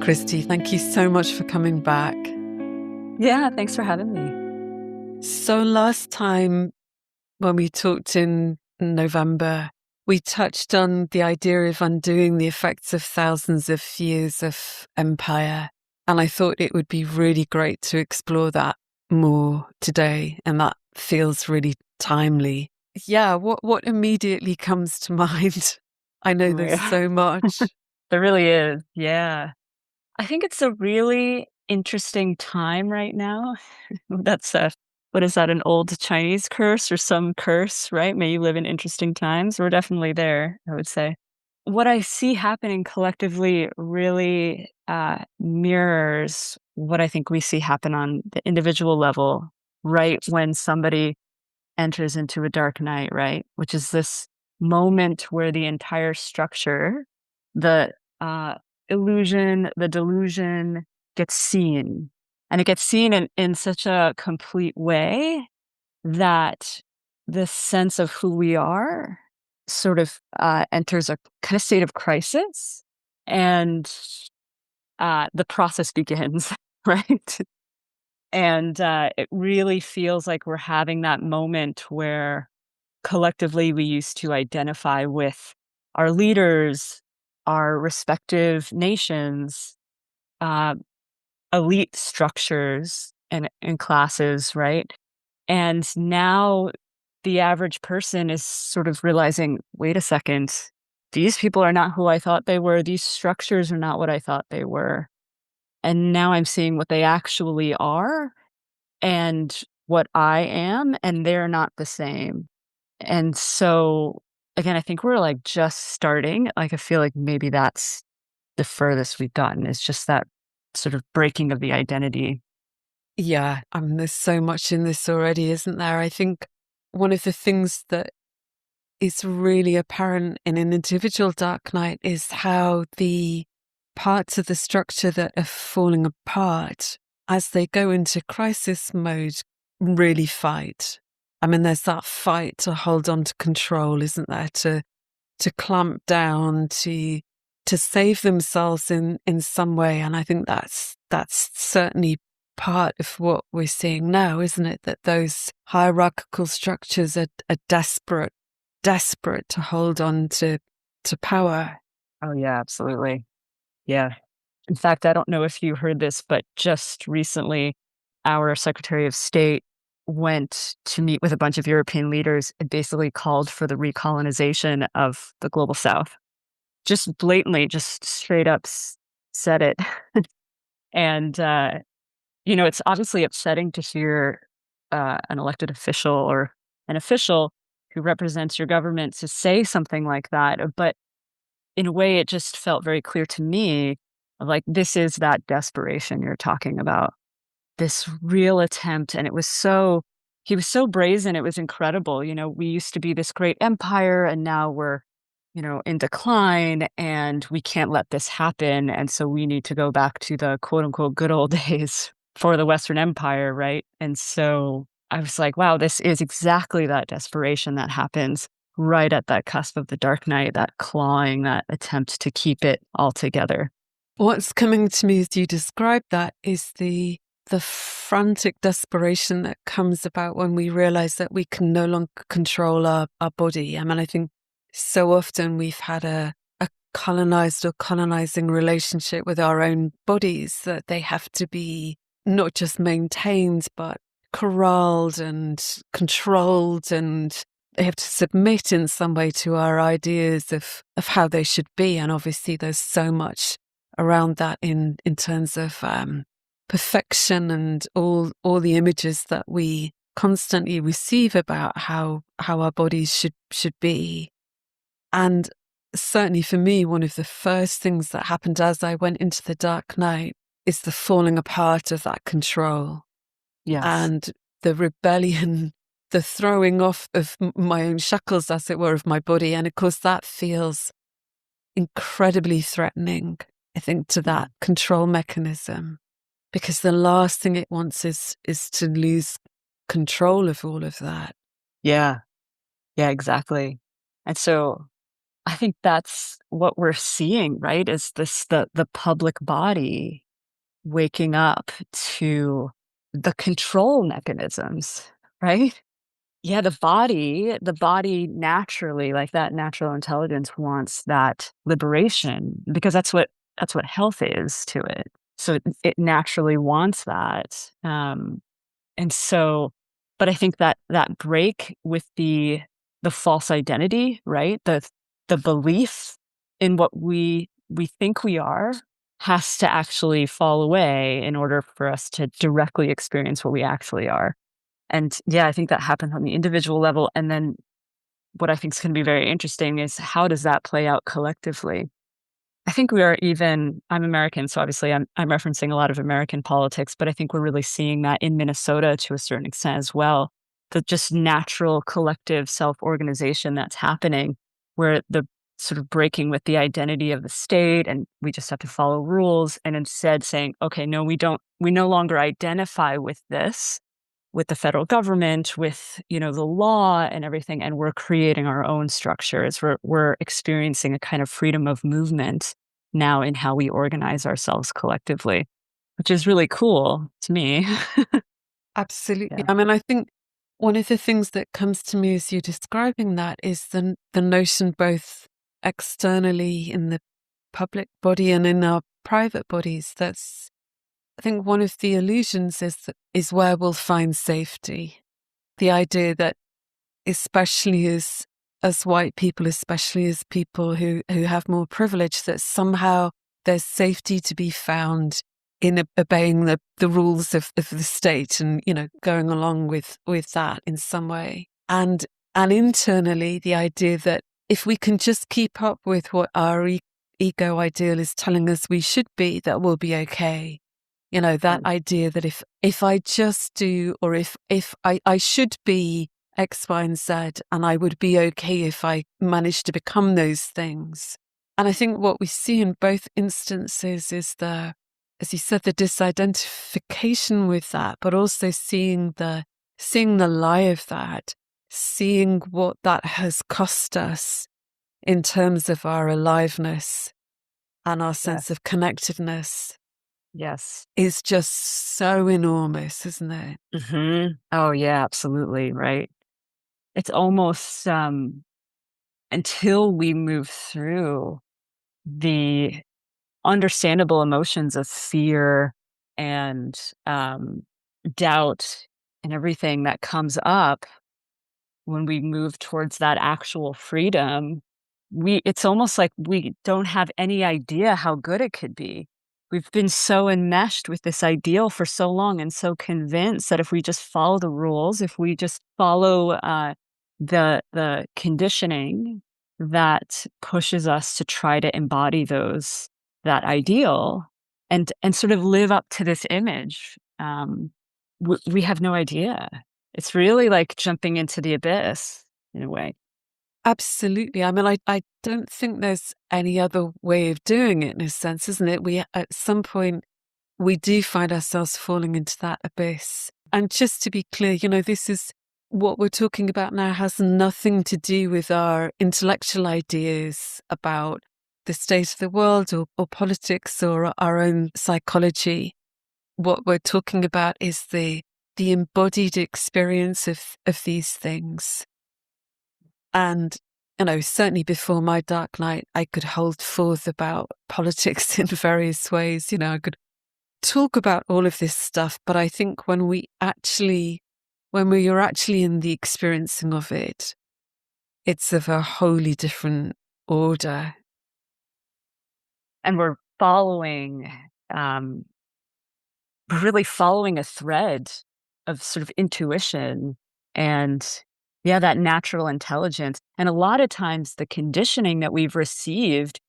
Kristy, thank you so much for coming back. Yeah, thanks for having me. So last time when we talked in November, we touched on the idea of undoing the effects of thousands of years of empire. And I thought it would be really great to explore that more today. And that feels really timely. Yeah, what immediately comes to mind? I know there's so much. There really is. Yeah. I think it's a really interesting time right now. That's what is that, an old Chinese curse or some curse, right? May you live in interesting times. We're definitely there, I would say. What I see happening collectively really mirrors what I think we see happen on the individual level, right when somebody enters into a dark night, right? Which is this moment where the entire structure, the illusion, the delusion gets seen. And it gets seen in such a complete way that the sense of who we are sort of enters a kind of state of crisis. And the process begins, right? And it really feels like we're having that moment where collectively we used to identify with our leaders, our respective nations, uh, elite structures and classes, right? And now the average person is sort of realizing, wait a second, these people are not who I thought they were. These structures are not what I thought they were. And now I'm seeing what they actually are and what I am, and they're not the same. And so, again, I think we're like just starting. Like, I feel like maybe that's the furthest we've gotten. It's just that sort of breaking of the identity. Yeah, I mean, there's so much in this already, isn't there? I think one of the things that is really apparent in an individual dark night is how the parts of the structure that are falling apart as they go into crisis mode really fight. I mean, there's that fight to hold on to control, isn't there? To clamp down, to save themselves in some way. And I think that's certainly part of what we're seeing now, isn't it? That those hierarchical structures are desperate to hold on to power. Oh, yeah, absolutely. Yeah. In fact, I don't know if you heard this, but just recently, our Secretary of State went to meet with a bunch of European leaders and basically called for the recolonization of the global South. Just blatantly, just straight up said it. And, it's obviously upsetting to hear an elected official or an official who represents your government to say something like that. But in a way, it just felt very clear to me of like, this is that desperation you're talking about, this real attempt. And he was so brazen. It was incredible. We used to be this great empire and now we're, in decline and we can't let this happen. And so we need to go back to the quote unquote good old days for the Western Empire. Right. And so I was like, wow, this is exactly that desperation that happens right at that cusp of the dark night, that clawing, that attempt to keep it all together. What's coming to me as you describe that is the frantic desperation that comes about when we realize that we can no longer control our body. I mean, I think so often we've had a colonized or colonizing relationship with our own bodies, that they have to be not just maintained, but corralled and controlled, and they have to submit in some way to our ideas of how they should be. And obviously there's so much around that in terms of perfection and all the images that we constantly receive about how our bodies should be. And certainly for me, one of the first things that happened as I went into the dark night is the falling apart of that control. Yes. And the rebellion, the throwing off of my own shackles, as it were, of my body. And of course, that feels incredibly threatening, I think, to that control mechanism, because the last thing it wants is to lose control of all of that. Yeah. Yeah, exactly. And so I think that's what we're seeing, right? Is this the public body waking up to the control mechanisms, right? Yeah, the body naturally, like that natural intelligence wants that liberation because that's what health is to it. So it naturally wants that. And so, but I think that that break with the false identity, right? The belief in what we think we are has to actually fall away in order for us to directly experience what we actually are. And yeah, I think that happens on the individual level. And then what I think is going to be very interesting is how does that play out collectively? I think we are even, I'm American, so obviously I'm referencing a lot of American politics, but I think we're really seeing that in Minnesota to a certain extent as well. The just natural collective self-organization that's happening, where the sort of breaking with the identity of the state and we just have to follow rules and instead saying, okay, no, we no longer identify with this, with the federal government, with, the law and everything, and we're creating our own structures. We're experiencing a kind of freedom of movement now in how we organize ourselves collectively, which is really cool to me. Absolutely. Yeah. I mean, I think one of the things that comes to me as you're describing that is the notion both externally in the public body and in our private bodies. That's, I think, one of the illusions is where we'll find safety. The idea that, especially as white people, especially as people who have more privilege, that somehow there's safety to be found in obeying the rules of the state and, going along with that in some way. And internally, the idea that if we can just keep up with what our ego ideal is telling us we should be, that we'll be okay. That Mm. idea that if I just do, or if I should be X, Y, and Z, and I would be okay if I managed to become those things. And I think what we see in both instances is as you said, the disidentification with that, but also seeing the lie of that, seeing what that has cost us in terms of our aliveness and our sense Yes. of connectedness Yes. is just so enormous, isn't it? Oh yeah, absolutely. Right. It's almost until we move through the understandable emotions of fear and doubt and everything that comes up when we move towards that actual freedom, it's almost like we don't have any idea how good it could be. We've been so enmeshed with this ideal for so long and so convinced that if we just follow the rules, if we just follow the conditioning that pushes us to try to embody that ideal and sort of live up to this image, we have no idea. It's really like jumping into the abyss in a way. Absolutely. I mean, I don't think there's any other way of doing it in a sense, isn't it? We, at some point, we do find ourselves falling into that abyss. And just to be clear, this is what we're talking about now has nothing to do with our intellectual ideas about the state of the world or politics or our own psychology. What we're talking about is the embodied experience of these things. And, certainly before my dark night, I could hold forth about politics in various ways. I could talk about all of this stuff, but I think when we are actually in the experiencing of it, it's of a wholly different order. And um, we're really following a thread of sort of intuition and yeah, that natural intelligence. And a lot of times the conditioning that we've received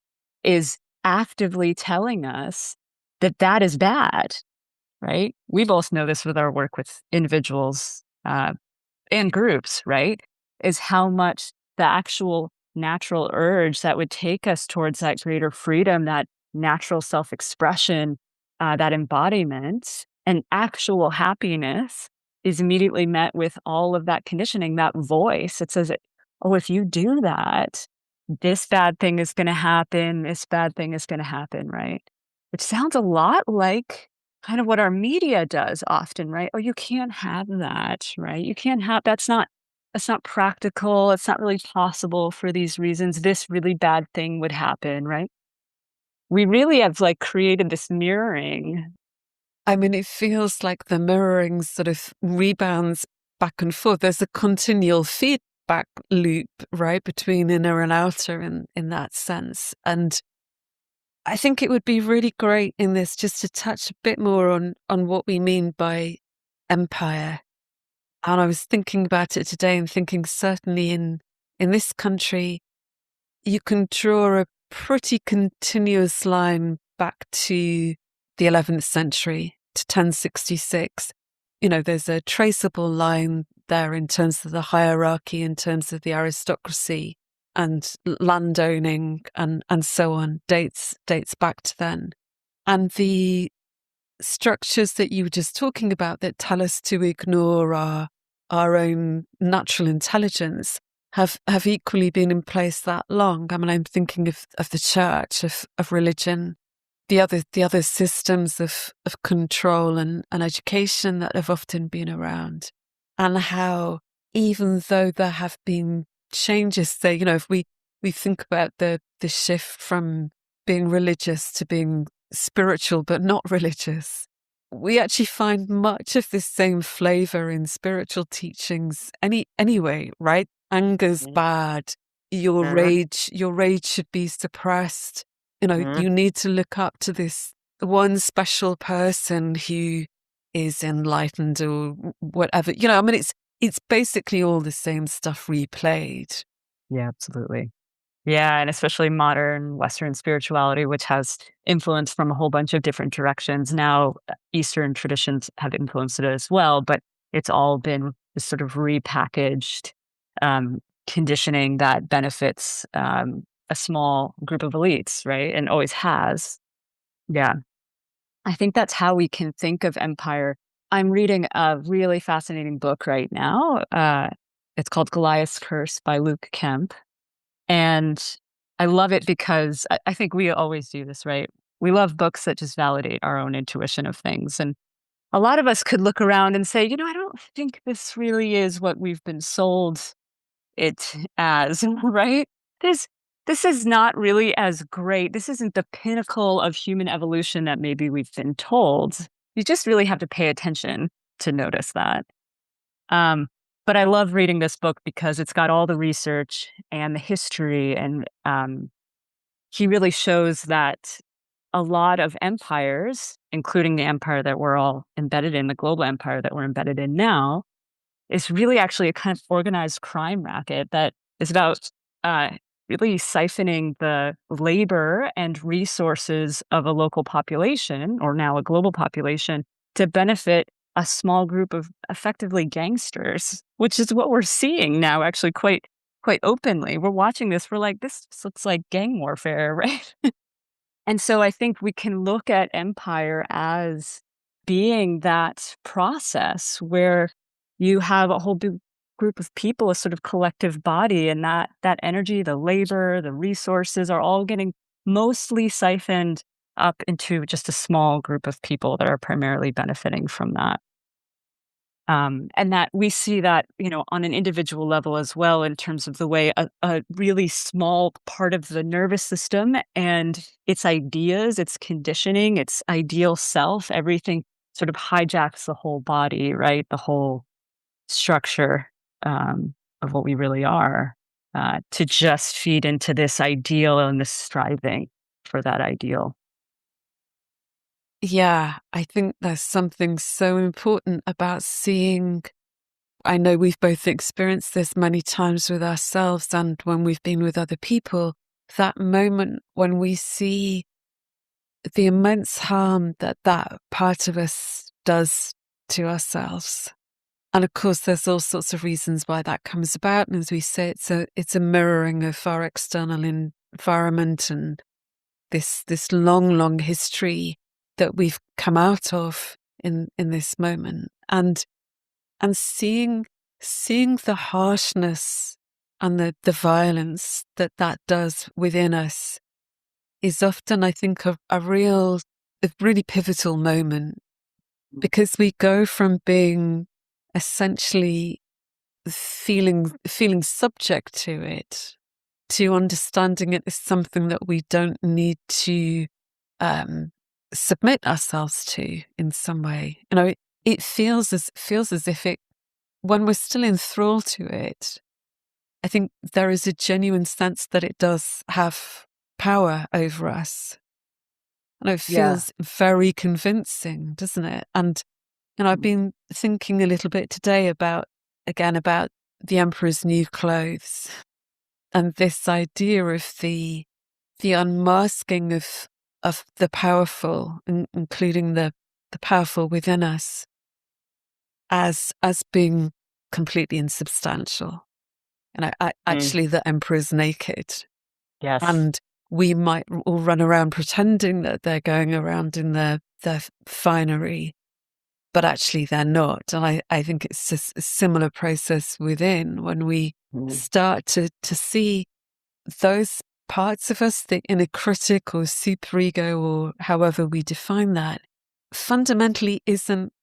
is actively telling us that that is bad, right? We both know this with our work with individuals and groups, right? Is how much the actual natural urge that would take us towards that greater freedom, that natural self expression, that embodiment, and actual happiness is immediately met with all of that conditioning, that voice. It says, oh, if you do that, this bad thing is going to happen, this bad thing is going to happen, right? Which sounds a lot like kind of what our media does often, right? Oh, you can't have that, right? You can't have that's not practical. It's not really possible for these reasons. This really bad thing would happen, right? We really have like created this mirroring. I mean, it feels like the mirroring sort of rebounds back and forth. There's a continual feedback loop, right, between inner and outer in that sense. And I think it would be really great in this just to touch a bit more on what we mean by empire. And I was thinking about it today and thinking certainly in this country, you can draw a pretty continuous line back to the 11th century, to 1066. You know, there's a traceable line there in terms of the hierarchy, in terms of the aristocracy and landowning and so on, dates back to then. And the structures that you were just talking about that tell us to ignore our own natural intelligence have equally been in place that long. I mean, I'm thinking of the church, of religion, the other systems of control and education that have often been around, and how even though there have been changes there, you know, if we think about the shift from being religious to being spiritual but not religious, we actually find much of this same flavor in spiritual teachings anyway, right? Anger's bad. Mhm, Your rage should be suppressed. You know, mhm. you need to look up to this one special person who is enlightened or whatever. You know, I mean, it's basically all the same stuff replayed. Yeah, absolutely. Yeah, and especially modern Western spirituality, which has influence from a whole bunch of different directions. Now, Eastern traditions have influenced it as well, but it's all been this sort of repackaged conditioning that benefits a small group of elites, right? And always has. Yeah. I think that's how we can think of empire. I'm reading a really fascinating book right now. It's called Goliath's Curse by Luke Kemp. And I love it because I think we always do this, right? We love books that just validate our own intuition of things. And a lot of us could look around and say, I don't think this really is what we've been sold it as, right? This this is not really as great. This isn't the pinnacle of human evolution that maybe we've been told. You just really have to pay attention to notice that. Um, but I love reading this book because it's got all the research and the history, and he really shows that a lot of empires, including the empire that we're all embedded in, the global empire that we're embedded in now, is really actually a kind of organized crime racket that is about uh, really siphoning the labor and resources of a local population, or now a global population, to benefit a small group of effectively gangsters, which is what we're seeing now, actually quite openly. We're watching this. We're like, this just looks like gang warfare, right? And so I think we can look at empire as being that process where you have a whole big group of people, a sort of collective body, and that energy, the labor, the resources are all getting mostly siphoned up into just a small group of people that are primarily benefiting from that. And that we see that, on an individual level as well, in terms of the way a really small part of the nervous system and its ideas, its conditioning, its ideal self, everything sort of hijacks the whole body, right? The whole structure of what we really are, to just feed into this ideal and this striving for that ideal. Yeah, I think there's something so important about seeing. I know we've both experienced this many times with ourselves and when we've been with other people, that moment when we see the immense harm that that part of us does to ourselves. And of course, there's all sorts of reasons why that comes about. And as we say, it's a mirroring of our external environment and this long history that we've come out of in this moment. And seeing the harshness and the violence that that does within us is often, I think, a really pivotal moment, because we go from being essentially feeling subject to it, to understanding it as something that we don't need to submit ourselves to in some way. It feels as if it, when we're still enthralled to it, I think there is a genuine sense that it does have power over us. And it Yeah. feels very convincing, doesn't it? And I've been thinking a little bit today about the Emperor's New Clothes, and this idea of the unmasking of the powerful, including the powerful within us, as being completely insubstantial. And Mm. actually, the Emperor's naked, Yes. and we might all run around pretending that they're going around in their finery, but actually they're not. And I think it's just a similar process within, when we Mm. start to see those parts of us, the inner critic or superego, or however we define that, fundamentally isn't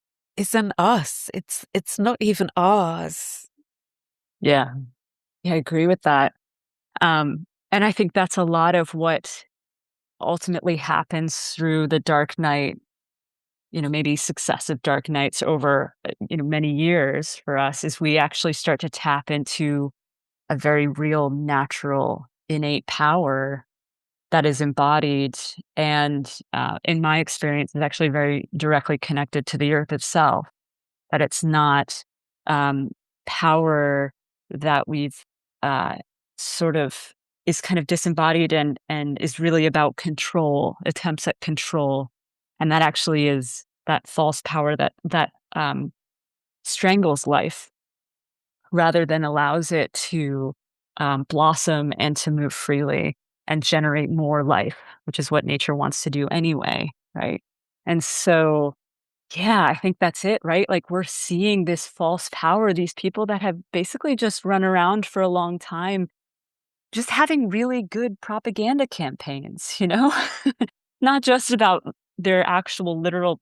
us. It's not even ours. Yeah. Yeah, I agree with that. And I think that's a lot of what ultimately happens through the dark night, maybe successive dark nights over, many years for us, is we actually start to tap into a very real, natural, innate power that is embodied. And in my experience, is actually very directly connected to the earth itself, that it's not um, power that we've uh, sort of is kind of disembodied and is really about control, attempts at control, and that actually is that false power that strangles life rather than allows it to blossom and to move freely and generate more life, which is what nature wants to do anyway, right? And so yeah, I think that's it, right? Like, we're seeing this false power, these people that have basically just run around for a long time, just having really good propaganda campaigns, Not just about their actual literal,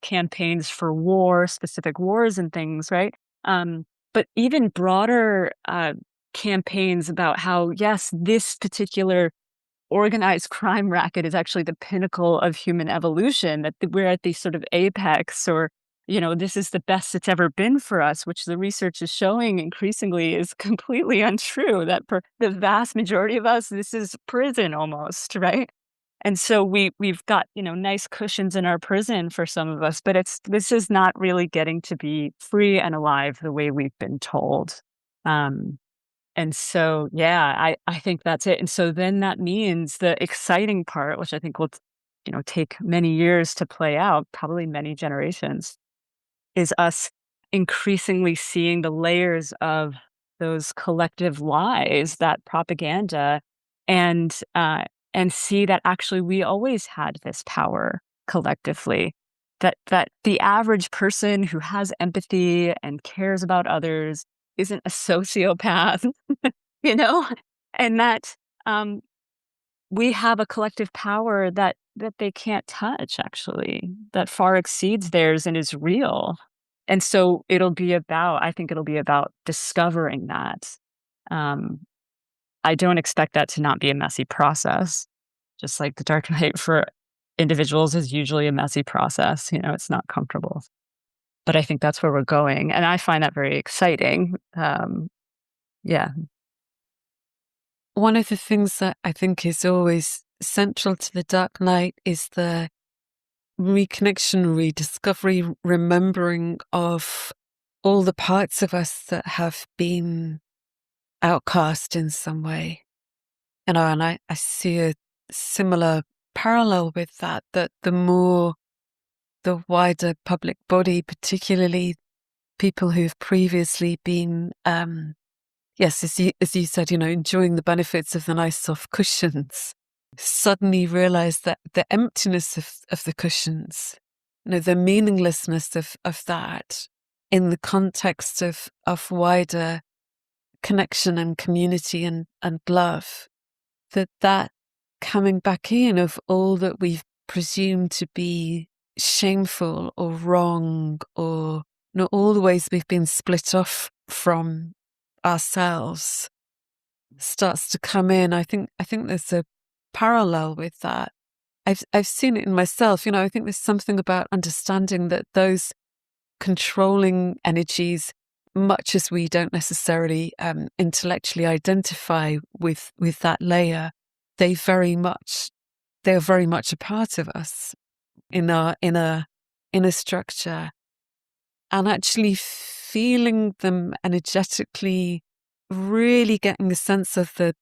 campaigns for war, specific wars and things, right? Um, but even broader campaigns about how, yes, this particular organized crime racket is actually the pinnacle of human evolution, that we're at the sort of apex, or this is the best it's ever been for us, which the research is showing increasingly is completely untrue, that for the vast majority of us this is prison almost, right? And so we've got, nice cushions in our prison for some of us, but this is not really getting to be free and alive the way we've been told. um and so, yeah, I think that's it. And so then that means the exciting part, which I think will, take many years to play out, probably many generations, is us increasingly seeing the layers of those collective lies, that propaganda, and see that actually we always had this power collectively. That the average person who has empathy and cares about others isn't a sociopath, you know, and that um, we have a collective power that they can't touch, actually, that far exceeds theirs and is real. And so I think it'll be about discovering that. Um, I don't expect that to not be a messy process, just like the dark night for individuals is usually a messy process. It's not comfortable, but I think that's where we're going, and I find that very exciting. Yeah. One of the things that I think is always central to the Dark Night is the reconnection, rediscovery, remembering of all the parts of us that have been outcast in some way. And I see a similar parallel with that, that the more the wider public body, particularly people who've previously been, yes, as you said, enjoying the benefits of the nice soft cushions, suddenly realize that the emptiness of the cushions, the meaninglessness of that in the context of wider connection and community and love, that coming back in of all that we've presumed to be shameful or wrong, or all the ways we've been split off from ourselves, starts to come in. I think there's a parallel with that. I've seen it in myself. I think there's something about understanding that those controlling energies, much as we don't necessarily intellectually identify with that layer, they're very much a part of us in our inner structure, and actually feeling them energetically, really getting a sense of the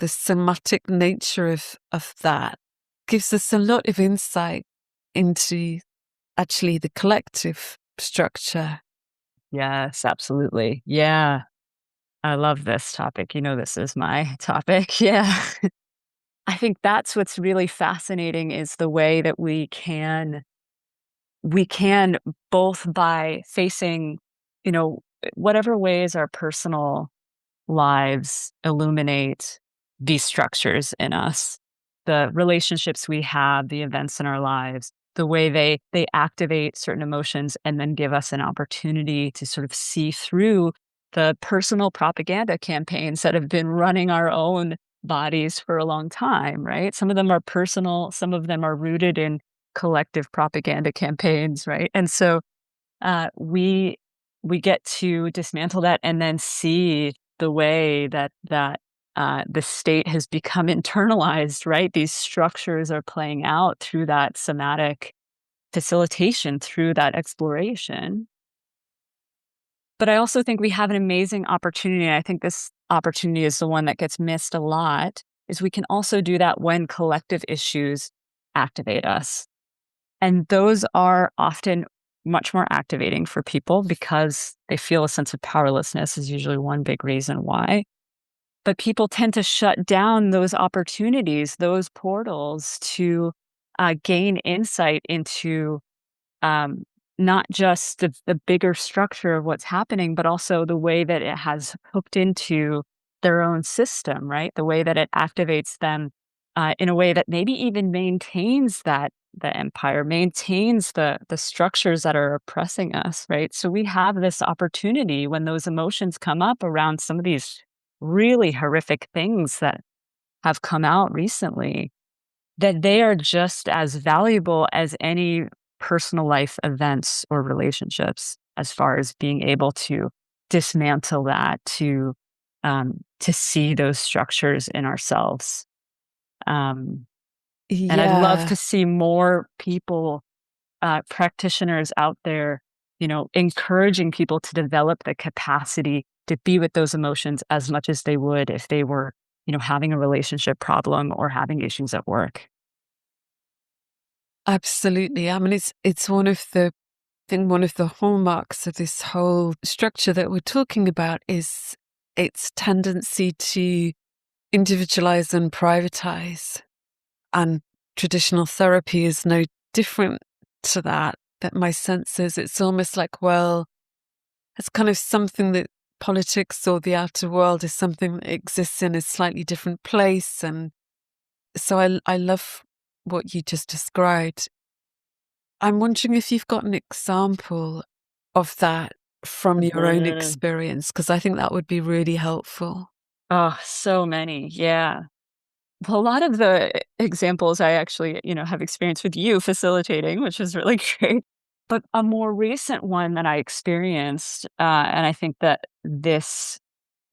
somatic nature of that gives us a lot of insight into actually the collective structure. Yes, absolutely. Yeah. I love this topic. This is my topic. Yeah. I think that's what's really fascinating is the way that we can both by facing, whatever ways our personal lives illuminate these structures in us, the relationships we have, the events in our lives, the way they activate certain emotions and then give us an opportunity to sort of see through the personal propaganda campaigns that have been running our own bodies for a long time, right? Some of them are personal, some of them are rooted in collective propaganda campaigns, right? And so we get to dismantle that and then see the way that the state has become internalized, right? These structures are playing out through that somatic facilitation, through that exploration. But I also think we have an amazing opportunity. And I think this opportunity is the one that gets missed a lot, is we can also do that when collective issues activate us. And those are often much more activating for people because they feel a sense of powerlessness is usually one big reason why. But people tend to shut down those opportunities, those portals to gain insight into um, not just the bigger structure of what's happening, but also the way that it has hooked into their own system, right? The way that it activates them in a way that maybe even maintains the empire, maintains the structures that are oppressing us, right? So we have this opportunity when those emotions come up around some of these really horrific things that have come out recently, that they are just as valuable as any personal life events or relationships as far as being able to dismantle that, to see those structures in ourselves. Um, and I'd love Yeah, to see more people, practitioners out there, encouraging people to develop the capacity to be with those emotions as much as they would if they were, having a relationship problem or having issues at work. absolutely. I mean, it's one of the hallmarks of this whole structure that we're talking about is its tendency to individualize and privatize. And traditional therapy is no different to that. That my sense is it's almost like, well, it's kind of something that politics or the outer world is something that exists in a slightly different place. And so I love what you just described. I'm wondering if you've got an example of that from your own Mhm. experience, because I think that would be really helpful. Oh, so many. Yeah. Well, a lot of the examples I actually, have experience with you facilitating, which is really great. But a more recent one that I experienced, and I think that this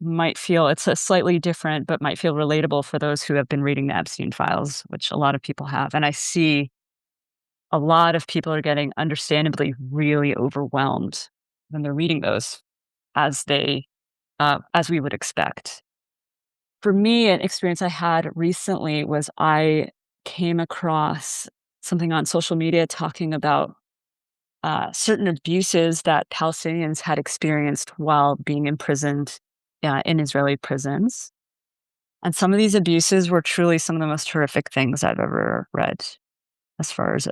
might feel it's a slightly different, but might feel relatable for those who have been reading the Epstein files, which a lot of people have. And I see a lot of people are getting understandably really overwhelmed when they're reading those as we would expect. For me, an experience I had recently was I came across something on social media talking about certain abuses that Palestinians had experienced while being imprisoned in Israeli prisons. And some of these abuses were truly some of the most horrific things I've ever read as far as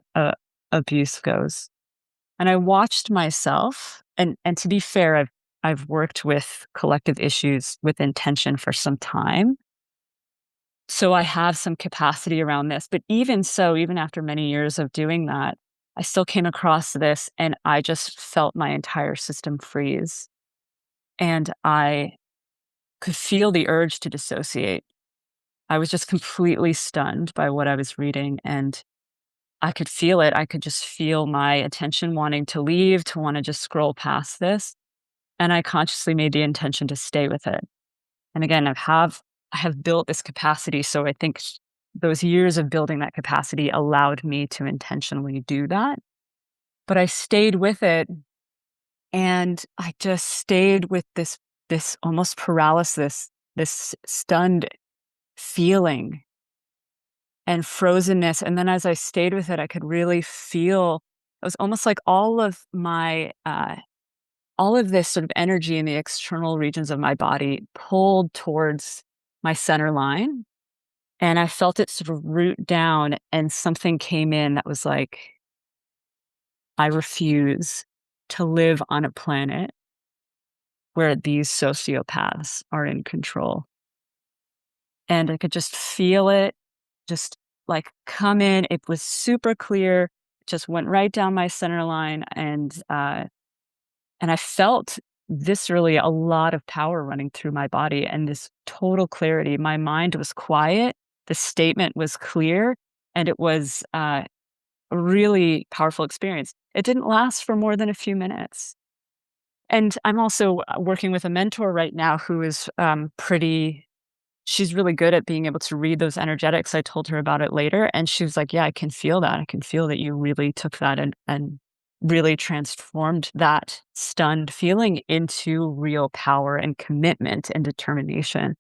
abuse goes. And I watched myself, and to be fair, I've worked with collective issues with intention for some time. So I have some capacity around this. But even so, even after many years of doing that, I still came across this and I just felt my entire system freeze. And I could feel the urge to dissociate. I was just completely stunned by what I was reading. And I could feel it. I could just feel my attention wanting to leave, to want to just scroll past this. And I consciously made the intention to stay with it. And again, I have built this capacity. So I think those years of building that capacity allowed me to intentionally do that. But I stayed with it and I just stayed with this almost paralysis, this stunned feeling and frozenness. And then as I stayed with it, I could really feel it was almost like all of this sort of energy in the external regions of my body pulled towards my center line. And I felt it sort of root down, and something came in that was like, I refuse to live on a planet where these sociopaths are in control. And I could just feel it just like come in. It was super clear, just went right down my center line. And I felt viscerally a lot of power running through my body and this total clarity. My mind was quiet. The statement was clear. And it was a really powerful experience. It didn't last for more than a few minutes. And I'm also working with a mentor right now who is she's really good at being able to read those energetics. I told her about it later, and she was like, "Yeah, I can feel that. I can feel that you really took that and really transformed that stunned feeling into real power and commitment and determination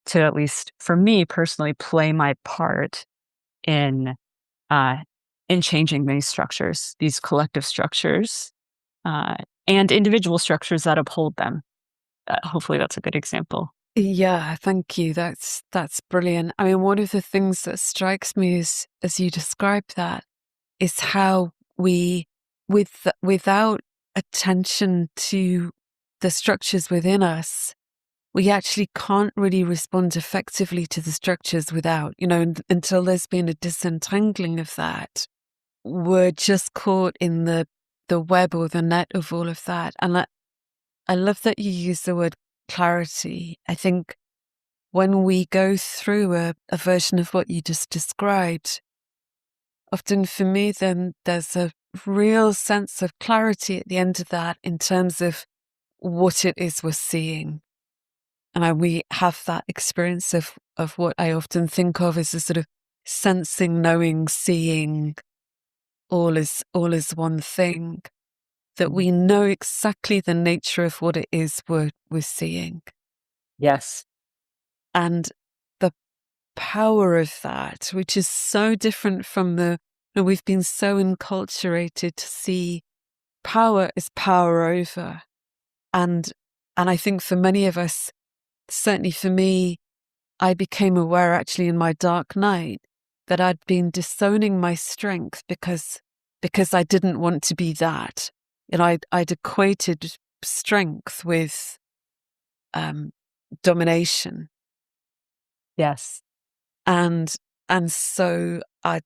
to, at least for me personally, play my part in uh, in changing these structures, these collective structures, uh, and individual structures that uphold them." Hopefully, that's a good example. Yeah, thank you. That's brilliant. I mean, one of the things that strikes me as you describe that is how we, without attention to the structures within us, we actually can't really respond effectively to the structures without, until there's been a disentangling of that. We're just caught in the web or the net of all of that. And I love that you use the word clarity. I think when we go through a version of what you just described, often for me, then there's a real sense of clarity at the end of that in terms of what it is we're seeing. And we have that experience of what I often think of as a sort of sensing, knowing, seeing, all is one thing, that Mhm. we know exactly the nature of what it is we're seeing. Yes. And the power of that, which is so different from we've been so enculturated to see power as power over. And I think for many of us, certainly for me, I became aware actually in my dark night that I'd been disowning my strength because I didn't want to be that. And I'd equated strength with domination. Yes. And so I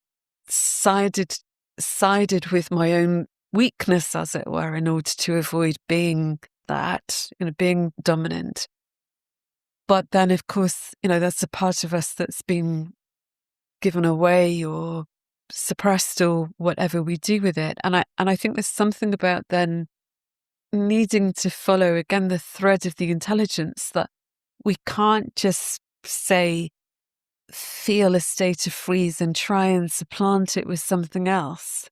sided with my own weakness, as it were, in order to avoid being that, being dominant. But then, of course, that's a part of us that's been given away or suppressed or whatever we do with it. And I think there's something about then needing to follow again the thread of the intelligence, that we can't just say feel a state of freeze and try and supplant it with something else.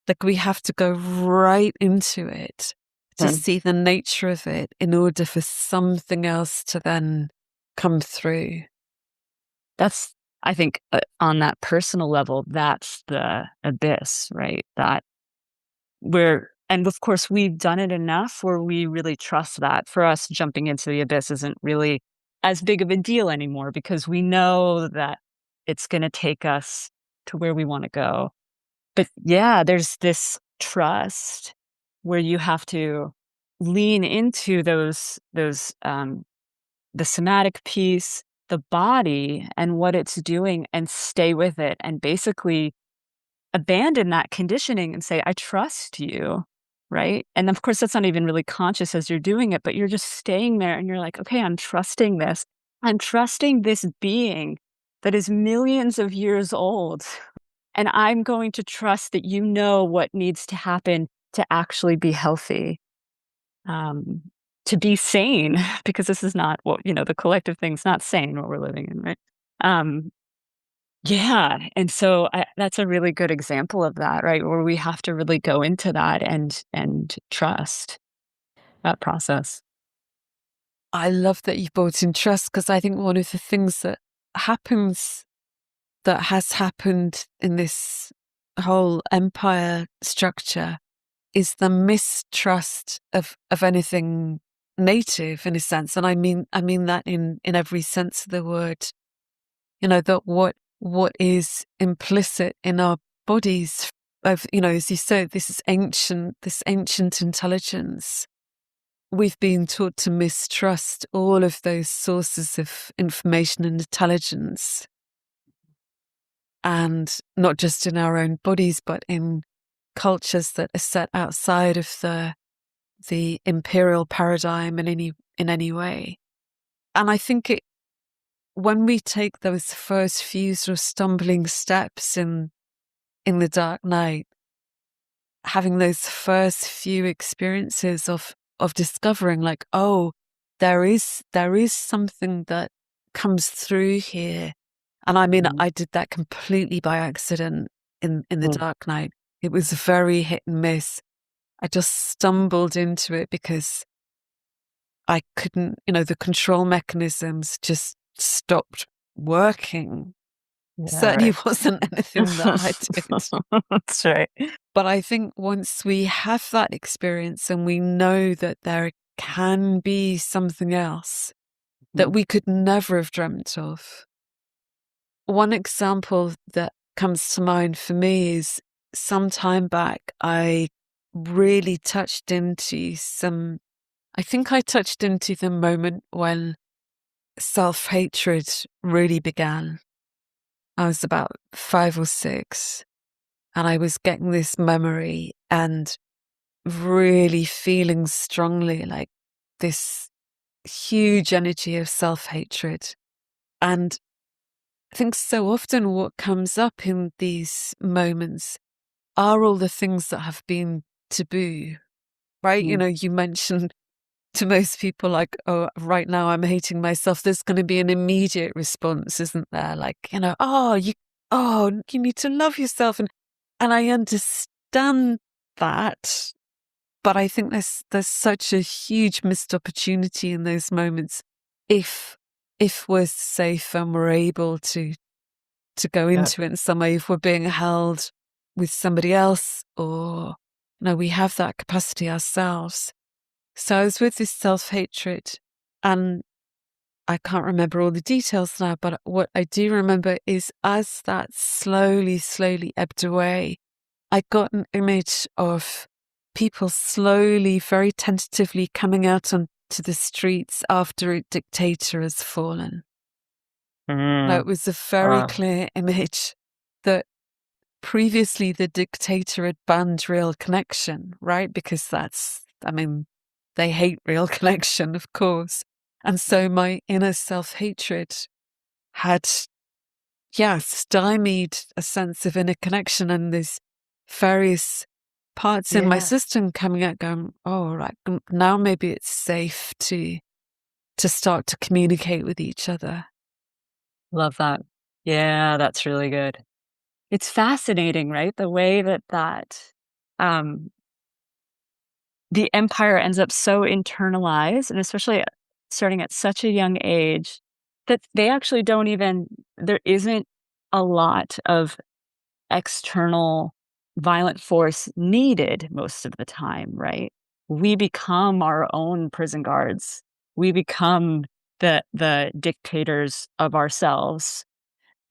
Like, we have to go right into it to Mm. see the nature of it in order for something else to then come through. That's, I think, on that personal level, that's the abyss, right? That and of course, we've done it enough where we really trust that. For us, jumping into the abyss isn't really as big of a deal anymore because we know that it's going to take us to where we want to go. But yeah, there's this trust where you have to lean into the somatic piece, the body and what it's doing and stay with it and basically abandon that conditioning and say, "I trust you," right? And of course, that's not even really conscious as you're doing it, but you're just staying there and you're like, "Okay, I'm trusting this. I'm trusting this being that is millions of years old, and I'm going to trust that you know what needs to happen to actually be healthy, um, to be sane," because this is not what, the collective thing's not sane what we're living in, right? Um, yeah, and so that's a really good example of that, right? Where we have to really go into that and trust that process. I love that you brought in trust because I think one of the things happens that has happened in this whole empire structure is the mistrust of anything native in a sense. And I mean that in every sense of the word. That what is implicit in our bodies of, as you said, this ancient intelligence. We've been taught to mistrust all of those sources of information and intelligence, and not just in our own bodies, but in cultures that are set outside of the imperial paradigm in any way. And I think when we take those first few sort of stumbling steps in the dark night, having those first few experiences of discovering, like, oh, there is something that comes through here. And I mean, Mhm. I did that completely by accident in the Mm. dark night. It was very hit and miss. I just stumbled into it because I couldn't, the control mechanisms just stopped working. Yeah, Certainly right. wasn't anything that I did. That's right. But I think once we have that experience and we know that there can be something else that Mm, we could never have dreamt of. One example that comes to mind for me is some time back, I really touched into I think I touched into the moment when self-hatred really began. I was about 5 or 6, and I was getting this memory and really feeling strongly like this huge energy of self-hatred. And I think so often what comes up in these moments are all the things that have been taboo, right? mm. You mentioned to most people, like, oh, right now I'm hating myself. There's going to be an immediate response, isn't there? Like, oh, you need to love yourself. And I understand that. But I think there's such a huge missed opportunity in those moments if if we're safe and we're able to go Yeah. into it in some way, if we're being held with somebody else, or no, we have that capacity ourselves. So I was with this self-hatred, and I can't remember all the details now, but what I do remember is as that slowly ebbed away, I got an image of people slowly, very tentatively coming out onto the streets after a dictator has fallen. Now, Mm. it was a very Wow. clear image that previously the dictator had banned real connection, right? Because I mean, they hate real connection, of course. And so my inner self-hatred had, yeah, stymied a sense of inner connection, and there's various parts in my Yeah. system coming out going, oh, right, now maybe it's safe to start to communicate with each other. Love that. Yeah, that's really good. It's fascinating, right? The way um, the empire ends up so internalized, and especially starting at such a young age, that they actually don't even there isn't a lot of external violent force needed most of the time, right? We become our own prison guards. We become the dictators of ourselves.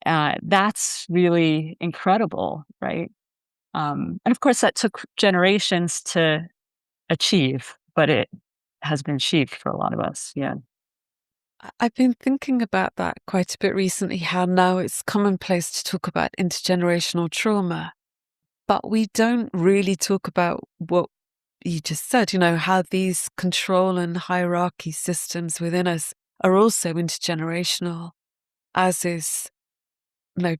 That's really incredible, right? And of course, that took generations to achieve, but it has been sheathed for a lot of us. Yeah. I've been thinking about that quite a bit recently, how now it's commonplace to talk about intergenerational trauma, but we don't really talk about what you just said, how these control and hierarchy systems within us are also intergenerational, as is the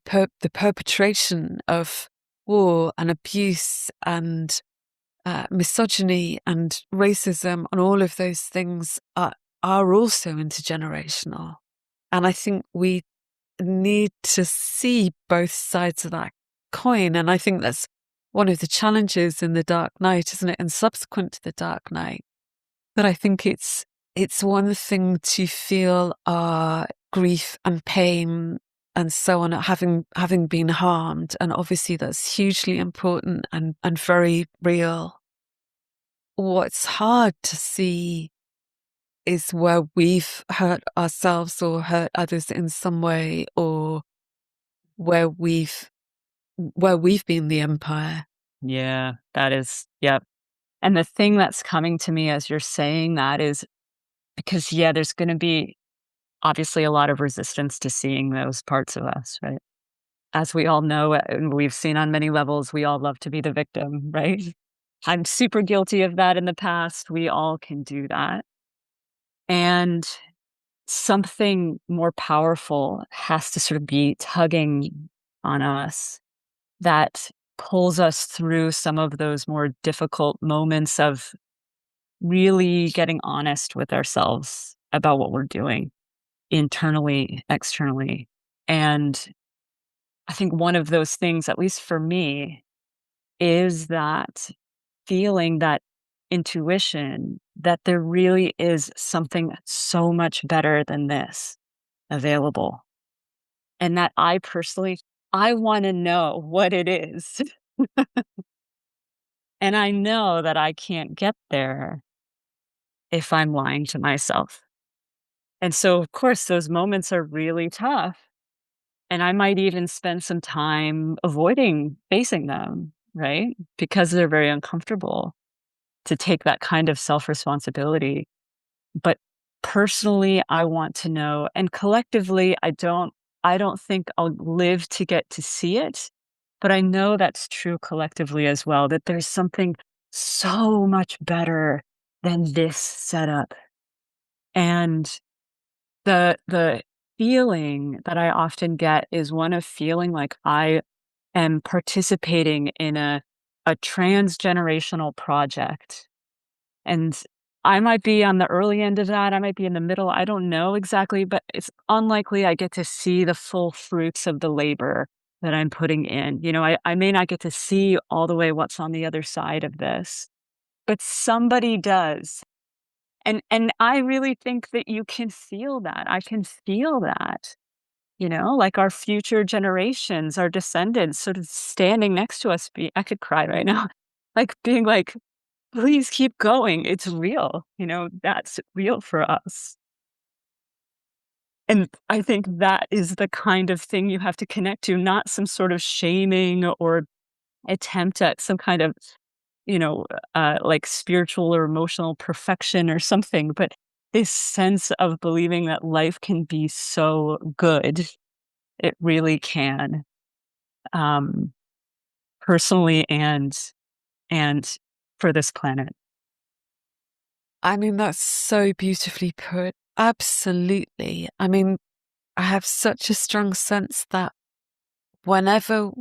perpetration of war and abuse and misogyny and racism and all of those things are also intergenerational. And I think we need to see both sides of that coin. And I think that's one of the challenges in the Dark Night, isn't it? And subsequent to the Dark Night, that I think it's one thing to feel our grief and pain and so on, having been harmed, and obviously that's hugely important and very real. What's hard to see is where we've hurt ourselves or hurt others in some way, or where we've been the empire. Yeah, that is, yep. And the thing that's coming to me as you're saying that is because, yeah, there's going to be obviously a lot of resistance to seeing those parts of us, right? As we all know, and we've seen on many levels, we all love to be the victim, right? I'm super guilty of that in the past. We all can do that. And something more powerful has to sort of be tugging on us that pulls us through some of those more difficult moments of really getting honest with ourselves about what we're doing internally, externally. And I think one of those things, at least for me, is that feeling, that intuition that there really is something so much better than this available. And that I personally, I want to know what it is. And I know that I can't get there if I'm lying to myself. And so, of course, those moments are really tough. And I might even spend some time avoiding facing them, right? Because they're very uncomfortable to take that kind of self responsibility. But personally, I want to know, and collectively, I don't think I'll live to get to see it, but I know that's true collectively as well, that there's something so much better than this setup. And the feeling that I often get is one of feeling like I am participating in a transgenerational project. And I might be on the early end of that, I might be in the middle, I don't know exactly, but it's unlikely I get to see the full fruits of the labor that I'm putting in. I may not get to see all the way what's on the other side of this, but somebody does. And I really think that you can feel that. I can feel that, like our future generations, our descendants sort of standing next to us. I could cry right now, like being like, please keep going. It's real. That's real for us. And I think that is the kind of thing you have to connect to, not some sort of shaming or attempt at some kind of, like spiritual or emotional perfection or something, but this sense of believing that life can be so good. It really can, um, personally and for this planet. I mean, that's so beautifully put. Absolutely. I mean, I have such a strong sense that whenever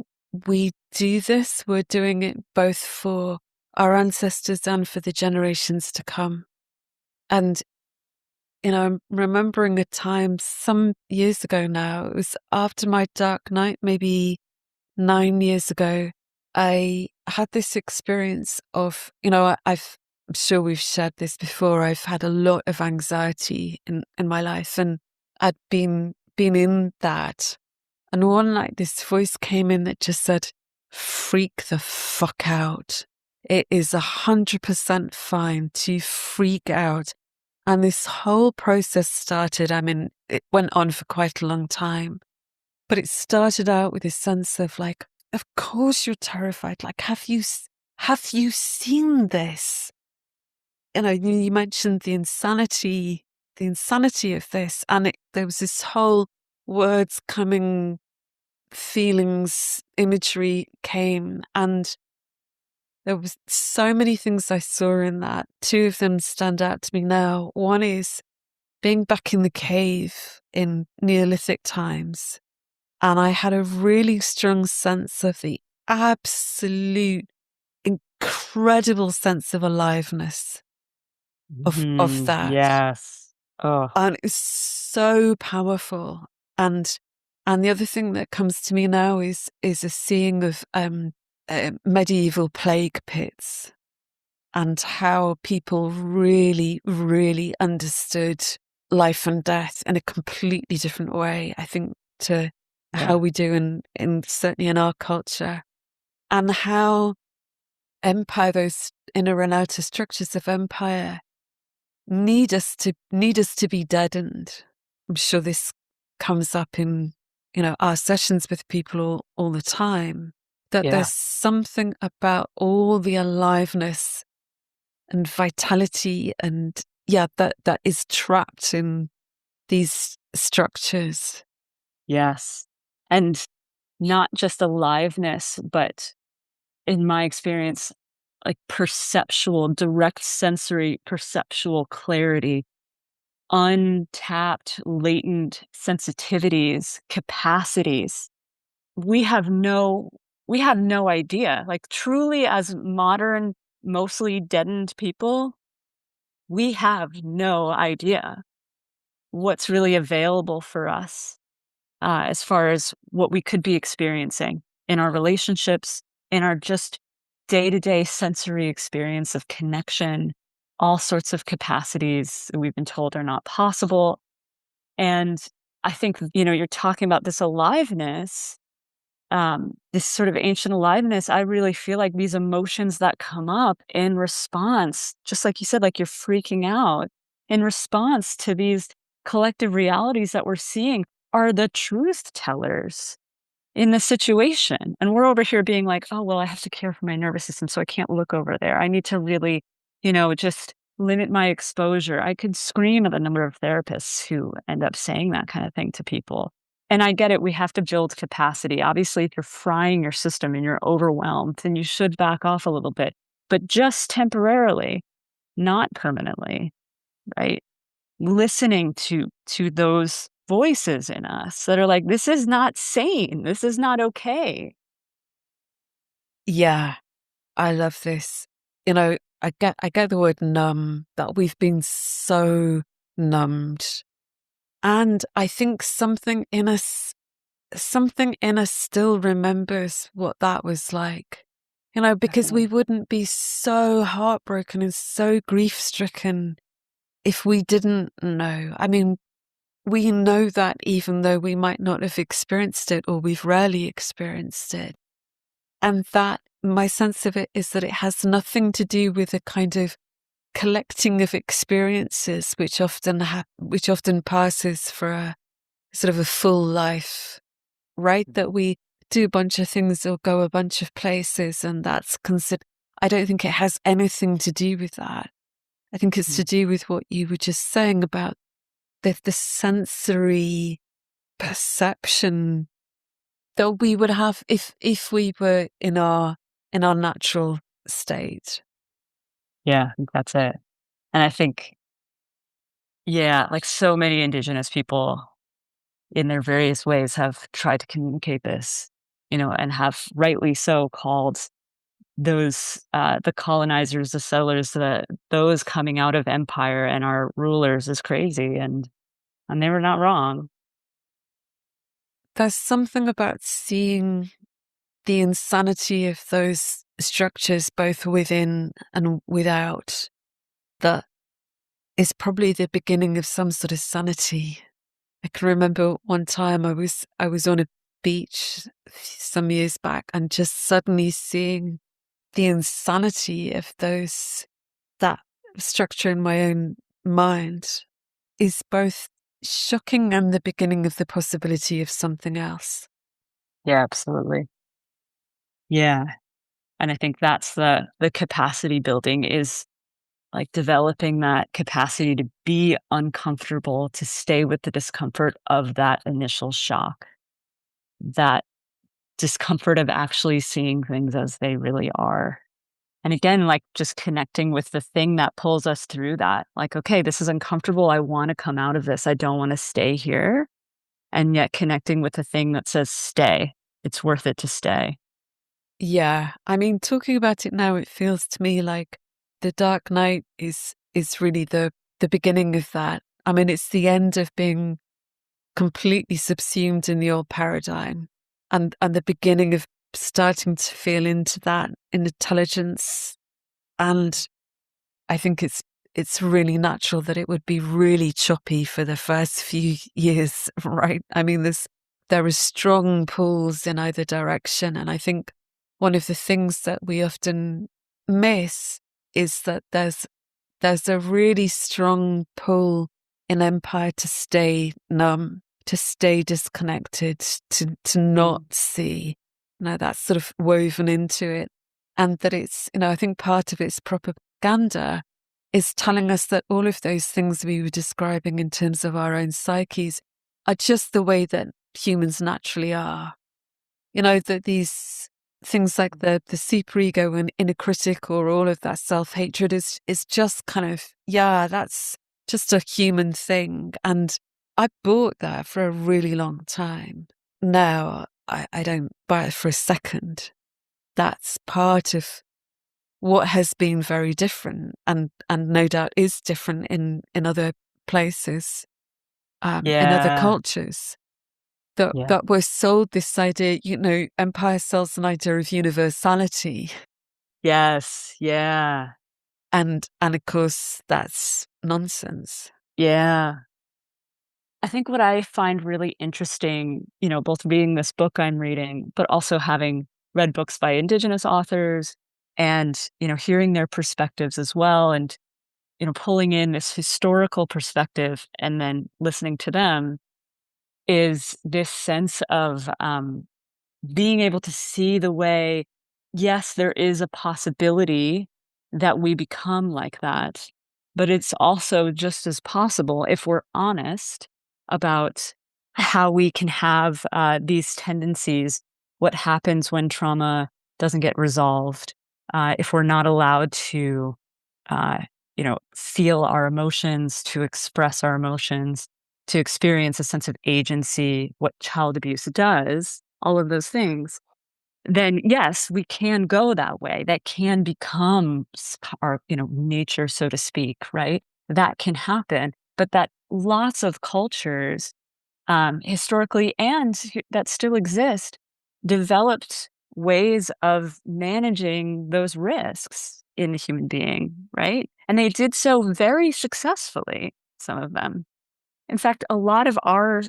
we do this, we're doing it both for our ancestors and for the generations to come. And, I'm remembering a time some years ago now, it was after my dark night, maybe 9 years ago, I had this experience of, I'm sure we've shared this before. I've had a lot of anxiety in my life, and I'd been in that. And one night, this voice came in that just said, "Freak the fuck out. It is 100% fine to freak out." And this whole process started. I mean, it went on for quite a long time. But it started out with a sense of like, of course you're terrified. Like, have you seen this? you mentioned the insanity of this, and there was this whole words coming, feelings, imagery came, and there was so many things I saw in that. Two of them stand out to me now. One is being back in the cave in Neolithic times, and I had a really strong sense of the absolute incredible sense of aliveness of that. Yes. Oh, And it's so powerful. And the other thing that comes to me now is a seeing of medieval plague pits, and how people really, really understood life and death in a completely different way, I think, to how yeah. we do in certainly in our culture. And how empire, those inner and outer structures of empire, need us to be deadened. I'm sure this comes up in our sessions with people all the time, that Yeah. there's something about all the aliveness and vitality, and that is trapped in these structures. Yes. And not just aliveness, but in my experience, like perceptual, direct sensory perceptual clarity, untapped, latent sensitivities, capacities. We have no we have no idea. Like truly as modern, mostly deadened people, we have no idea what's really available for us as far as what we could be experiencing in our relationships, in our just day to day sensory experience of connection, all sorts of capacities that we've been told are not possible. And I think, you're talking about this aliveness, this sort of ancient aliveness. I really feel like these emotions that come up in response, just like you said, like you're freaking out in response to these collective realities that we're seeing, are the truth tellers in the situation. And we're over here being like, oh, well, I have to care for my nervous system, so I can't look over there. I need to really, just limit my exposure. I could scream at the number of therapists who end up saying that kind of thing to people. And I get it. We have to build capacity. Obviously, if you're frying your system and you're overwhelmed, then you should back off a little bit, but just temporarily, not permanently, right? Listening to those voices in us that are like, this is not sane, this is not okay. Yeah, I love this. I get the word numb, that we've been so numbed. And I think something in us still remembers what that was like. Because we Definitely. wouldn't be so heartbroken and so grief stricken if we didn't know. I mean, we know that even though we might not have experienced it, or we've rarely experienced it. And that my sense of it is that it has nothing to do with a kind of collecting of experiences, which often passes for a sort of a full life, right? That we do a bunch of things or go a bunch of places, and that's considered. I don't think it has anything to do with that. I think it's to Mhm. do with what you were just saying about the sensory perception that we would have if we were in our natural state. Yeah, I think that's it. And I think, yeah, like so many indigenous people in their various ways have tried to communicate this, and have rightly so called those the colonizers, the settlers, those coming out of empire and our rulers is crazy, and they were not wrong. There's something about seeing the insanity of those structures, both within and without, that is probably the beginning of some sort of sanity. I can remember one time I was on a beach some years back, and just suddenly seeing the insanity of that structure in my own mind is both shocking and the beginning of the possibility of something else. Yeah, absolutely. Yeah, and I think that's the capacity building is like developing that capacity to be uncomfortable, to stay with the discomfort of that initial shock, that discomfort of actually seeing things as they really are. And again, like just connecting with the thing that pulls us through that. Like, okay, this is uncomfortable. I want to come out of this. I don't want to stay here. And yet connecting with the thing that says stay. It's worth it to stay. Yeah. I mean, talking about it now, it feels to me like the Dark Night is really the beginning of that. I mean, it's the end of being completely subsumed in the old paradigm, and the beginning of starting to feel into that intelligence. And I think it's really natural that it would be really choppy for the first few years, right? I mean, there are strong pulls in either direction, and I think one of the things that we often miss is that there's a really strong pull in empire to stay numb, to stay disconnected, to not see. That's sort of woven into it. And that it's, I think part of its propaganda is telling us that all of those things we were describing in terms of our own psyches are just the way that humans naturally are. That these things like the superego and inner critic, or all of that self-hatred is just kind of, that's just a human thing. And I bought that for a really long time. Now I don't buy it for a second. That's part of what has been very different, and no doubt is different in other places, in other Yeah. cultures. That Yeah. we're sold this idea, empire sells an idea of universality. Yes. Yeah. And of course that's nonsense. Yeah. I think what I find really interesting, both reading this book I'm reading, but also having read books by Indigenous authors and, hearing their perspectives as well. And, pulling in this historical perspective and then listening to them is this sense of being able to see the way, yes, there is a possibility that we become like that, but it's also just as possible, if we're honest about how we can have these tendencies, what happens when trauma doesn't get resolved, if we're not allowed to, uh, feel our emotions, to express our emotions, to experience a sense of agency, what child abuse does, all of those things, then yes, we can go that way. That can become our, nature, so to speak, right? That can happen, but that lots of cultures, historically and that still exist, developed ways of managing those risks in the human being, right? And they did so very successfully, some of them. In fact, a lot of our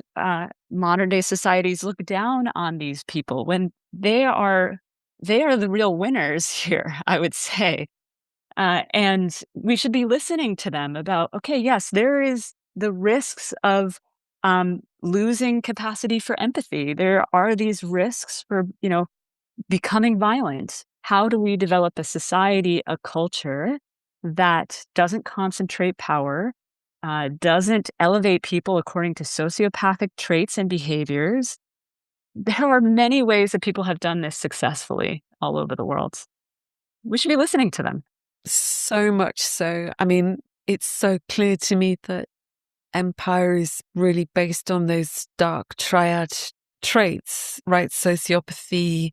modern day societies look down on these people when they are the real winners here, I would say. And we should be listening to them about, okay, yes, there is the risks of losing capacity for empathy. There are these risks for, becoming violent. How do we develop a society, a culture that doesn't concentrate power, doesn't elevate people according to sociopathic traits and behaviors? There are many ways that people have done this successfully all over the world. We should be listening to them. So much so. I mean, it's so clear to me that empire is really based on those dark triad traits, right? Sociopathy,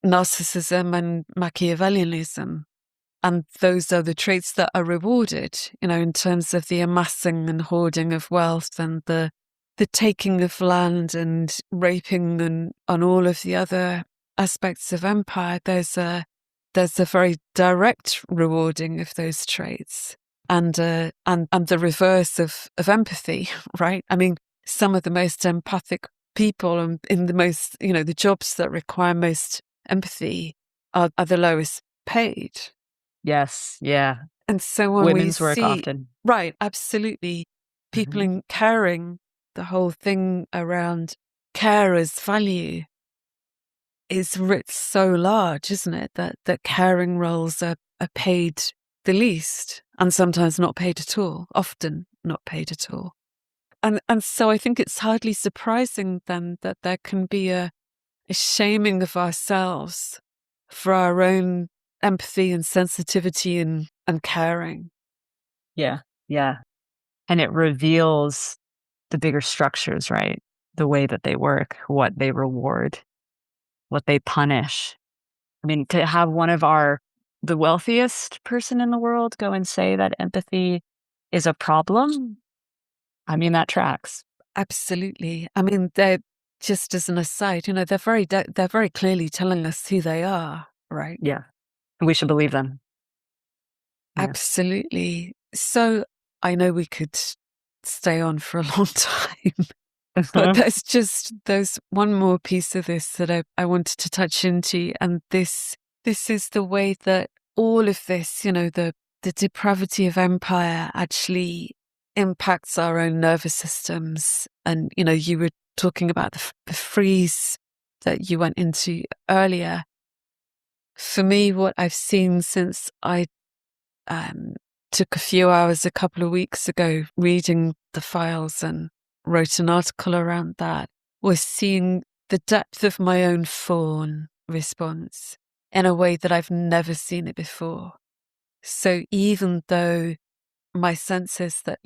narcissism, and Machiavellianism. And those are the traits that are rewarded, in terms of the amassing and hoarding of wealth, and the taking of land and raping, and on all of the other aspects of empire. There's a very direct rewarding of those traits, and the reverse of empathy, right? I mean, some of the most empathic people, and in the most, the jobs that require most empathy are the lowest paid. Yes, yeah. And so when we Women's work see, often. right, absolutely, people Mhm. in caring, the whole thing around care as value is writ so large, isn't it? That caring roles are paid the least. and sometimes not paid at all, often not paid at all. And so I think it's hardly surprising then that there can be a shaming of ourselves for our own empathy and sensitivity and caring. Yeah. Yeah. And it reveals the bigger structures, right? The way that they work, what they reward, what they punish. I mean, to have the wealthiest person in the world go and say that empathy is a problem, I mean, that tracks. Absolutely. I mean, they're just as an aside, they're very clearly telling us who they are, right? Yeah. And we should believe them. Yeah. Absolutely. So I know we could stay on for a long time, but there's one more piece of this that I wanted to touch into, and this is the way that all of this, the depravity of empire actually impacts our own nervous systems. And you were talking about the freeze that you went into earlier. For me, what I've seen since I took a few hours a couple of weeks ago reading the files and wrote an article around that, was seeing the depth of my own fawn response in a way that I've never seen it before. So even though my sense is that,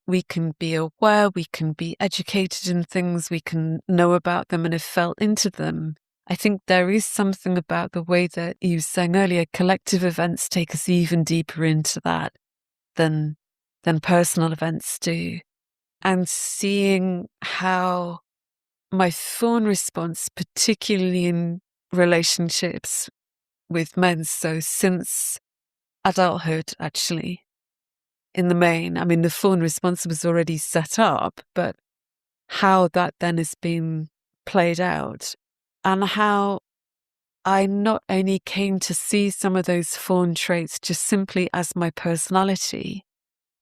we can be aware, we can be educated in things, we can know about them and have felt into them, I think there is something about the way that you were saying earlier, collective events take us even deeper into that than personal events do. And seeing how my fawn response, particularly in relationships with men, so since adulthood, actually, in the main, I mean, the fawn response was already set up, but how that then has been played out, and how I not only came to see some of those fawn traits just simply as my personality.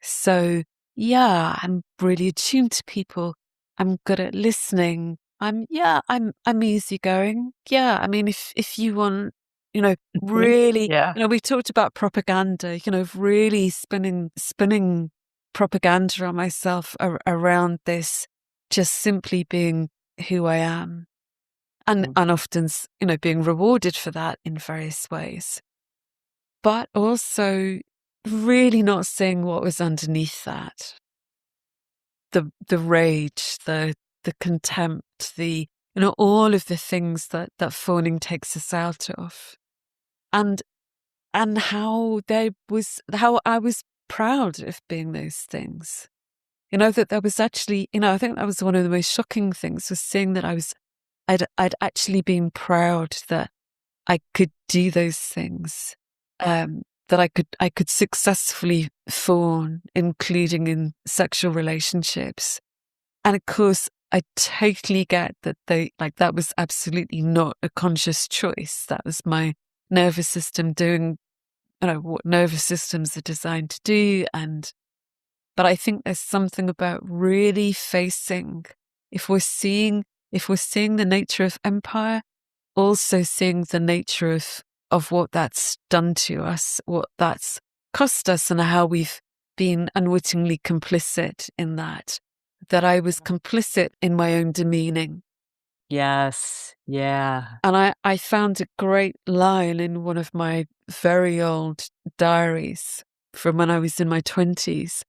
So, yeah, I'm really attuned to people. I'm good at listening. I'm easygoing. Yeah, I mean, if you want, really, Yeah. we talked about propaganda, really spinning propaganda on myself around this, just simply being who I am. And often, being rewarded for that in various ways. But also really not seeing what was underneath that. The rage, the contempt, all of the things that fawning takes us out of. And how I was proud of being those things. That there was actually, I think that was one of the most shocking things, was seeing that I'd actually been proud that I could do those things, that I could successfully fawn, including in sexual relationships. And of course, I totally get that that was absolutely not a conscious choice. That was my nervous system doing, what nervous systems are designed to do. But I think there's something about really facing, if we're seeing the nature of empire, also seeing the nature of what that's done to us, what that's cost us, and how we've been unwittingly complicit in that I was complicit in my own demeaning. Yes. Yeah. And I found a great line in one of my very old diaries from when I was in my 20s,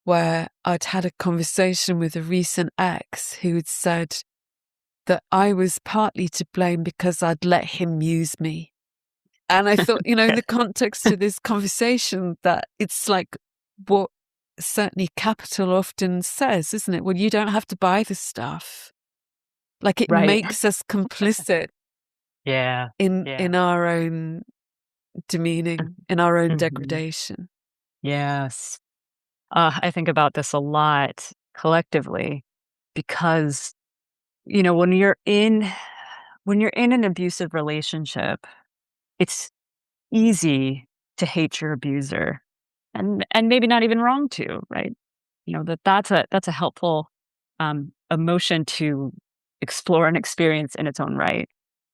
where I'd had a conversation with a recent ex who had said that I was partly to blame because I'd let him use me. And I thought, in the context of this conversation, that it's like what certainly Capital often says, isn't it? Well, you don't have to buy the stuff. Like, it Right. makes us complicit Yeah. in Yeah. our own demeaning, in our own Mhm. degradation. Yes. I think about this a lot collectively because, when you're in an abusive relationship, it's easy to hate your abuser and maybe not even wrong to, right? That's a helpful emotion to explore and experience in its own right.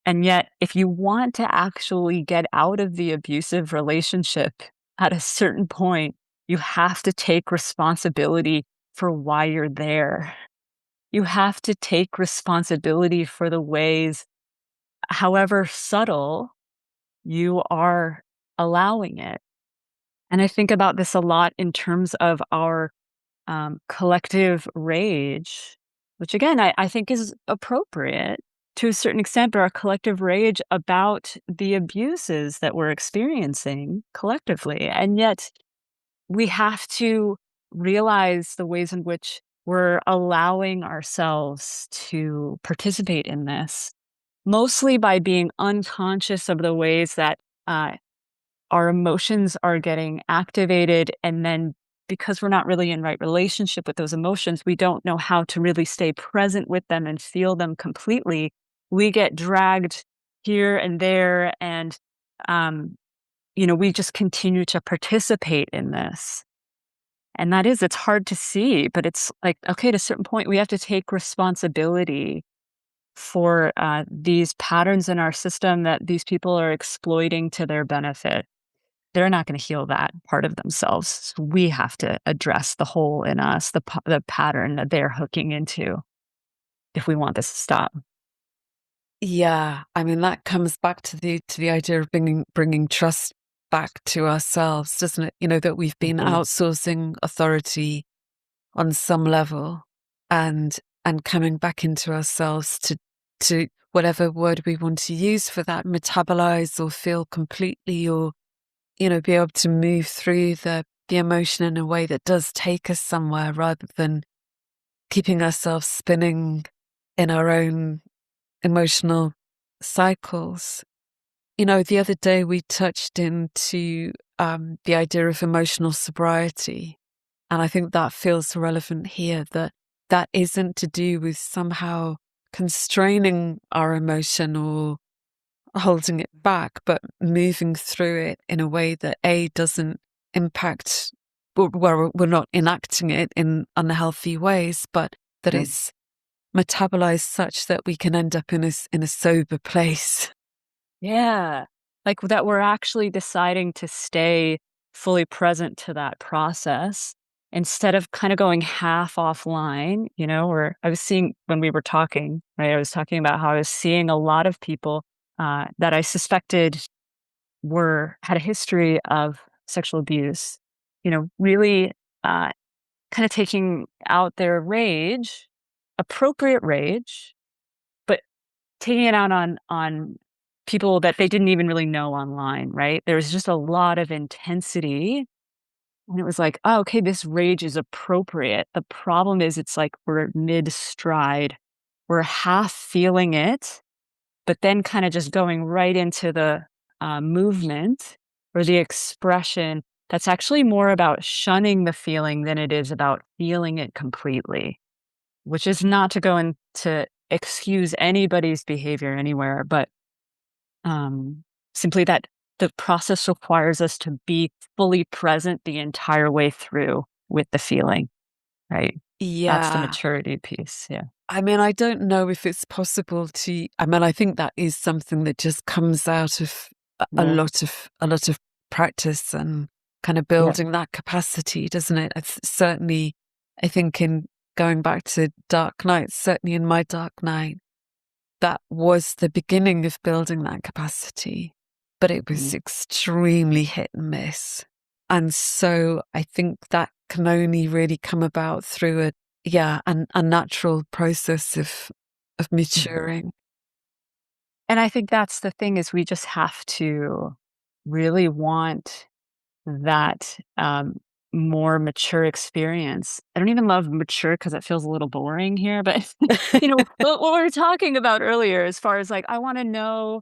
And yet, if you want to actually get out of the abusive relationship at a certain point, You have to take responsibility for why you're there. You have to take responsibility for the ways, however subtle, you are allowing it. And I think about this a lot in terms of our collective rage, which again, I think is appropriate to a certain extent, but our collective rage about the abuses that we're experiencing collectively. And yet we have to realize the ways in which we're allowing ourselves to participate in this, mostly by being unconscious of the ways that uh, our emotions are getting activated. And then because we're not really in right relationship with those emotions, we don't know how to really stay present with them and feel them completely. We get dragged here and there. And, um, we just continue to participate in this. And it's hard to see, but it's like, okay, at a certain point, we have to take responsibility for these patterns in our system that these people are exploiting to their benefit. They're not going to heal that part of themselves. So we have to address the hole in us, the pattern that they're hooking into if we want this to stop. Yeah, I mean that comes back to the idea of bringing trust back to ourselves, doesn't it? That we've been Mhm. outsourcing authority on some level, and coming back into ourselves to whatever word we want to use for that, metabolize or feel completely, or be able to move through the emotion in a way that does take us somewhere, rather than keeping ourselves spinning in our own emotional cycles. The other day we touched into the idea of emotional sobriety. And I think that feels relevant here, that isn't to do with somehow constraining our emotion or holding it back, but moving through it in a way that doesn't impact, where we're not enacting it in unhealthy ways, but that Yeah. it's metabolized such that we can end up in a sober place. Yeah. Like that we're actually deciding to stay fully present to that process instead of kind of going half offline, where I was seeing when we were talking, right? I was talking about how I was seeing a lot of people that I suspected had a history of sexual abuse, really uh, kind of taking out their rage, appropriate rage, but taking it out on people that they didn't even really know online, right? There was just a lot of intensity, and it was like, "Oh, okay, this rage is appropriate." The problem is it's like we're mid-stride. We're half feeling it, but then kinda just going right into the, movement or the expression that's actually more about shunning the feeling than it is about feeling it completely. Which is not to go in to excuse anybody's behavior anywhere, but, simply that the process requires us to be fully present the entire way through with the feeling, right? That's the Yeah. maturity piece, yeah. I mean, I don't know if it's possible to. I mean, I think that is something that just comes out of Yeah, a lot of practice and kind of yeah, building that capacity, doesn't it? It's certainly, I think, in going back to dark nights, certainly in my dark night, that was the beginning of building that capacity, but it was mhm, extremely hit and miss. And so I think that can only really come about through a natural process of mhm. maturing. And I think that's the thing is we just have to really want that, more mature experience. I don't even love mature because it feels a little boring here, but, what we were talking about earlier as far as, like, I wanna know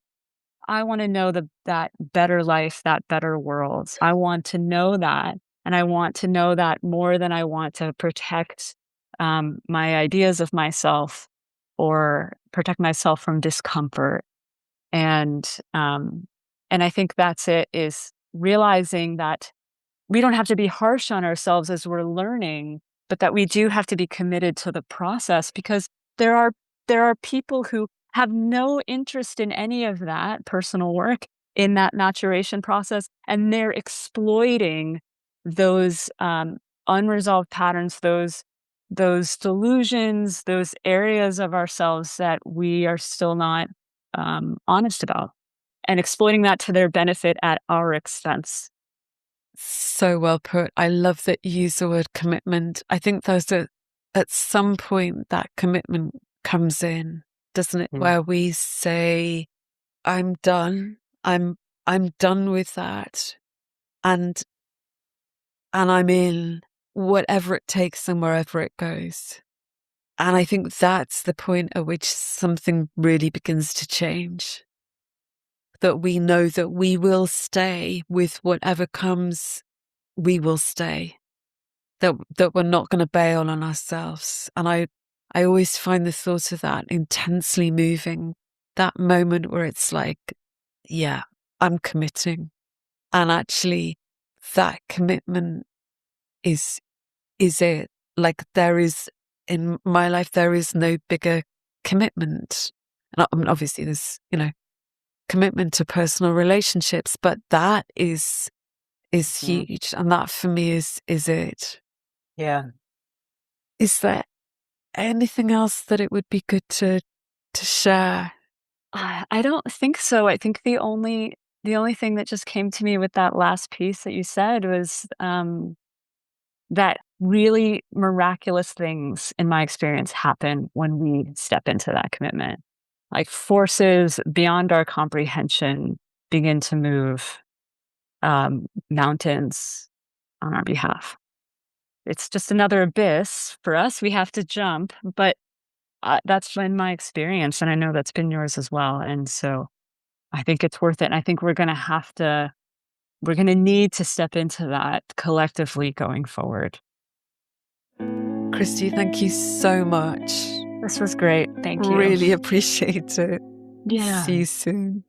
that better life, that better world. I want to know that, and I want to know that more than I want to protect, my ideas of myself or protect myself from discomfort. And, um, and I think that's it, is realizing that we don't have to be harsh on ourselves as we're learning, but that we do have to be committed to the process because there are there are people who have no interest in any of that personal work in that maturation process, and they're exploiting those unresolved patterns, those delusions, those areas of ourselves that we are still not honest about, and exploiting that to their benefit at our expense. So well put. I love that you use the word commitment. I think there's at some point that commitment comes in, doesn't it? Mm. Where we say, I'm done. I'm done with that. And I'm in whatever it takes and wherever it goes. And I think that's the point at which something really begins to change. That we know that we will stay with whatever comes, we will stay. That we're not going to bail on ourselves. And I always find the thought of that intensely moving. That moment where it's like, yeah, I'm committing. And actually that commitment is it. Like there is, in my life, there is no bigger commitment. And I mean, obviously there's, commitment to personal relationships, but that is huge. And that for me is it. Yeah. Is there anything else that it would be good to share? I don't think so. I think the only thing that just came to me with that last piece that you said was that really miraculous things, in my experience, happen when we step into that commitment. Like forces beyond our comprehension begin to move mountains on our behalf. It's just another abyss for us. We have to jump, but that's been my experience, and I know that's been yours as well. And so I think it's worth it. And I think we're gonna need to step into that collectively going forward. Kristy, thank you so much. This was great. Thank you. Really appreciate it. Yeah. See you soon.